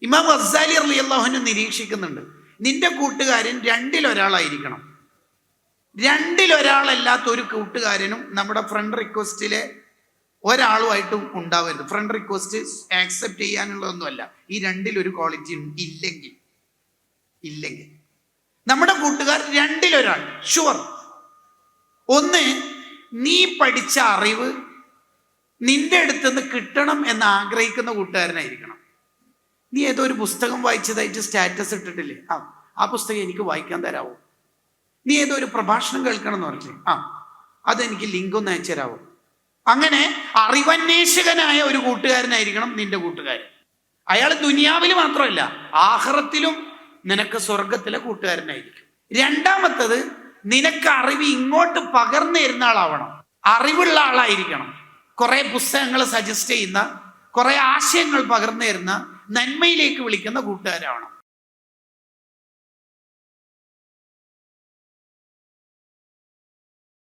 ഇമാം ഗസ്സാലി റളിയല്ലാഹു അൻഹു നിരീക്ഷിക്കുന്നുണ്ട്, നിന്റെ കൂട്ടുകാരൻ രണ്ടിലൊരാളായിരിക്കണം. രണ്ടിലൊരാളല്ലാത്ത ഒരു കൂട്ടുകാരനും നമ്മുടെ ഫ്രണ്ട് റിക്വസ്റ്റിലെ ഒരാളുമായിട്ടും ഉണ്ടാവരുത്. ഫ്രണ്ട് റിക്വസ്റ്റ് ആക്സെപ്റ്റ് ചെയ്യാനുള്ളതൊന്നുമല്ല, ഈ രണ്ടിലൊരു ക്വാളിറ്റി ഇല്ലെങ്കിൽ നമ്മുടെ കൂട്ടുകാർ രണ്ടിലൊരാൾ ഷുവർ. ഒന്ന്, നീ പഠിച്ച അറിവ് നിന്റെ അടുത്തുനിന്ന് കിട്ടണം എന്ന് ആഗ്രഹിക്കുന്ന കൂട്ടുകാരനായിരിക്കണം. നീ ഏതോ ഒരു പുസ്തകം വായിച്ചതായിട്ട് സ്റ്റാറ്റസ് ഇട്ടിട്ടില്ലേ, ആ പുസ്തകം എനിക്ക് വായിക്കാൻ തരാവോ? നീ ഏതോ ഒരു പ്രഭാഷണം കേൾക്കണം എന്ന് പറഞ്ഞില്ലേ, അതെനിക്ക് ലിങ്ക് ഒന്ന് അയച്ചു തരാവോ? അങ്ങനെ അറിവന്വേഷകനായ ഒരു കൂട്ടുകാരനായിരിക്കണം നിന്റെ കൂട്ടുകാരൻ. അയാൾ ദുനിയാവിൽ മാത്രമല്ല ആഖിറത്തിലും നിനക്ക് സ്വർഗത്തിലെ കൂട്ടുകാരനായിരിക്കും. രണ്ടാമത്തത്, നിനക്ക് അറിവ് ഇങ്ങോട്ട് പകർന്നു തരുന്ന ആളാവണം, അറിവുള്ള ആളായിരിക്കണം. കുറെ പുസ്തകങ്ങൾ സജസ്റ്റ് ചെയ്യുന്ന, കുറെ ആശയങ്ങൾ പകർന്നു തരുന്ന, നന്മയിലേക്ക് വിളിക്കുന്ന കൂട്ടുകാരാവണം.